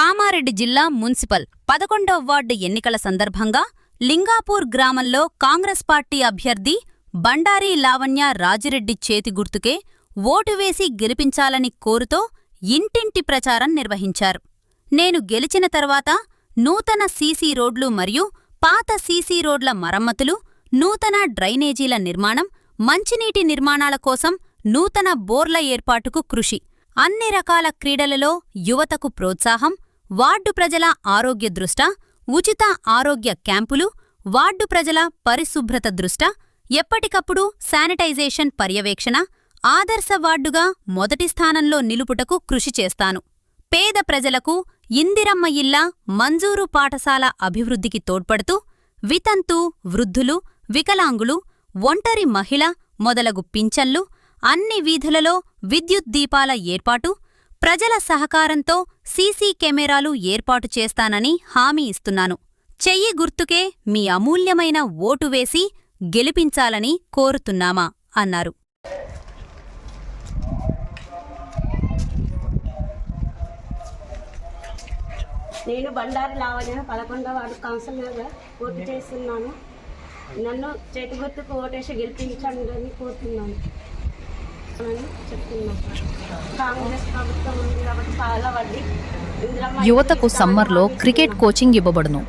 కామారెడ్డి జిల్లా municipal 11వ ward ఎన్నికల సందర్భంగా లింగాపూర్ గ్రామంలో కాంగ్రెస్ పార్టీ అభ్యర్థి బండారి లావణ్య రాజిరెడ్డి చేతి గుర్తుకే ఓటు వేసి గెలిపించాలని కోరుతో ఇంటింటి ప్రచారం నిర్వహించారు. నేను గెలిచిన తర్వాత నూతన సీసీ రోడ్లు మరియు పాత సీసీ రోడ్ల మరమ్మతులు, నూతన డ్రైనేజీల నిర్మాణం, మంచినీటి నిర్మాణాల కోసం నూతన బోర్ల ఏర్పాటుకు కృషి, అన్ని రకాల క్రీడలలో యువతకు ప్రోత్సాహం, వార్డు ప్రజల ఆరోగ్య దృష్ట్యా ఉచిత ఆరోగ్య క్యాంపులు, వార్డు ప్రజల పరిశుభ్రత దృష్ట్యా ఎప్పటికప్పుడు శానిటైజేషన్ పర్యవేక్షణ, ఆదర్శ వార్డుగా మొదటి స్థానంలో నిలుపుటకు కృషి చేస్తాను. పేద ప్రజలకు ఇందిరమ్మ ఇళ్ల, మంజూరు పాఠశాల అభివృద్ధికి తోడ్పడుతూ వితంతు, వృద్ధులు, వికలాంగులు, ఒంటరి మహిళ మొదలగు పింఛన్లు, అన్ని వీధులలో విద్యుత్ దీపాల ఏర్పాటు, ప్రజల సహకారంతో సీసీ కెమెరాలు ఏర్పాటు చేస్తానని హామీ ఇస్తున్నాను. చెయ్యి గుర్తుకే మీ అమూల్యమైన ఓటు వేసి గెలిపించాలని కోరుతున్నామా అన్నారు. నేను బండారి లావణ్య 11వ వార్డు కౌన్సిలర్గా పోటీ చేస్తున్నాను. నన్ను చేతి గుర్తుకు ఓటేసి గెలిపించండి అని కోరుతున్నాను చెప్తున్నాను. కాంగ్రెస్ ప్రభుత్వం ఉంది కాబట్టి చాలా వడ్డీ. యువతకు సమ్మర్లో క్రికెట్ కోచింగ్ ఇవ్వబడును.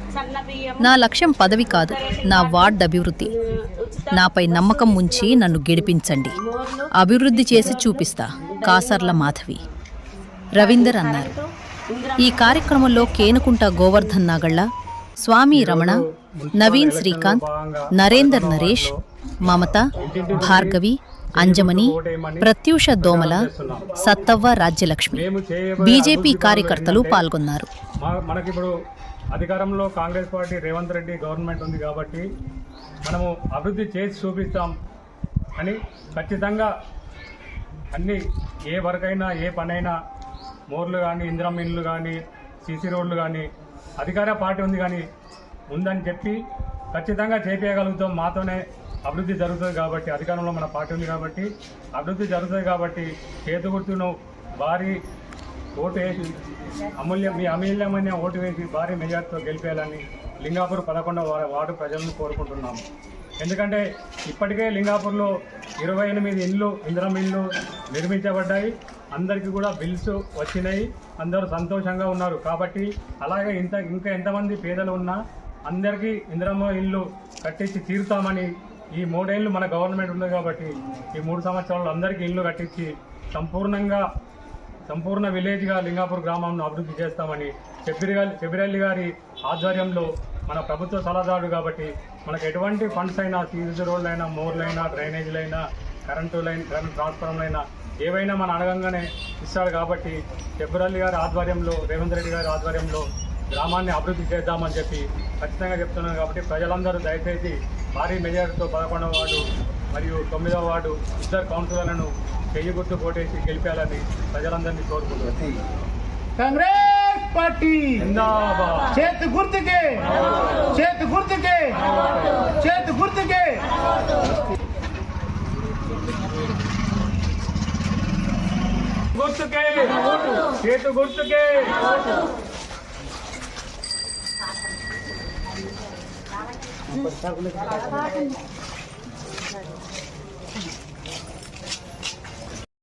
నా లక్ష్యం పదవి కాదు, నా వార్డ్ అభివృద్ధి. నాపై నమ్మకం ఉంచి నన్ను గెలిపించండి. అభివృద్ధి చేసి చూపిస్తా. కాసర్ల మాధవి. రవీందర్ అన్నారు. ఈ కార్యక్రమంలో కేనుకుంట గోవర్ధన్ నాగళ్ళ, స్వామి రమణ, నవీన్ శ్రీకాంత్, నరేందర్ నరేష్, మమత, భార్గవి, అంజమణి, ప్రత్యూష దోమల, సత్తవ్వ రాజ్యలక్ష్మి, బీజేపీ కార్యకర్తలు పాల్గొన్నారు. మనకిప్పుడు అధికారంలో కాంగ్రెస్ పార్టీ రేవంత్ రెడ్డి గవర్నమెంట్ ఉంది కాబట్టి మనము అభివృద్ధి చేసి చూపిస్తాం అని ఖచ్చితంగా అన్ని ఏ వరకైనా ఏ పనైనా మోర్లు కానీ, ఇందిరమ్మ ఇండ్లు కానీ, సీసీ రోడ్లు కానీ అధికార పార్టీ ఉంది కానీ ఉందని చెప్పి ఖచ్చితంగా చేపేయగలుగుతాం. మాతోనే అభివృద్ధి జరుగుతుంది కాబట్టి, అధికారంలో మన పార్టీ ఉంది కాబట్టి అభివృద్ధి జరుగుతుంది కాబట్టి చేతు గుర్తును భారీ ఓటు వేసి మీ అమూల్యమైన ఓటు వేసి భారీ మెజార్టీతో గెలిపేయాలని లింగాపూర్ 11వ వార్డు ప్రజలను కోరుకుంటున్నాము. ఎందుకంటే ఇప్పటికే లింగాపూర్లో 28 ఇండ్లు, ఇందిరమ్మ ఇండ్లు నిర్మించబడ్డాయి. అందరికీ కూడా బిల్స్ వచ్చినాయి. అందరూ సంతోషంగా ఉన్నారు. కాబట్టి అలాగే ఇంకా ఎంతమంది పేదలు ఉన్నా అందరికీ ఇందిరమ్మ ఇల్లు కట్టించి తీరుతామని, ఈ 3 ఏళ్ళు మన గవర్నమెంట్ ఉంది కాబట్టి ఈ 3 సంవత్సరాలు అందరికీ ఇల్లు కట్టించి సంపూర్ణ విలేజ్గా లింగాపూర్ గ్రామంను అభివృద్ధి చేస్తామని చెబిరెల్లి గారి ఆధ్వర్యంలో మన ప్రభుత్వ సలహాదారుడు కాబట్టి మనకు ఎటువంటి ఫండ్స్ అయినా, సీసీ రోడ్లైనా, మోర్లైనా, డ్రైనేజీలైనా, కరెంటు ట్రాన్స్ఫార్మర్లైనా ఏవైనా మన అడగంగానే ఇస్తాడు. కాబట్టి చెబిరెల్లి గారి ఆధ్వర్యంలో, రేవంత్ రెడ్డి గారి ఆధ్వర్యంలో గ్రామాన్ని అభివృద్ధి చేద్దామని చెప్పి ఖచ్చితంగా చెప్తున్నాను. కాబట్టి ప్రజలందరూ దయచేసి భారీ మెజారిటీతో 11వ వార్డు మరియు 9వ వార్డు ఇద్దరు కౌన్సిలర్లను చెయ్యి గుర్తు కోటేసి గెలిపేయాలని ప్రజలందరినీ కోరుకుంటున్నారు. కాంగ్రెస్ పార్టీ జిందాబాద్. చేతి గుర్తుకే, చేతి గుర్తుకే, చేతి గుర్తుకే. గుర్తుకే, చేతు గుర్తుకే.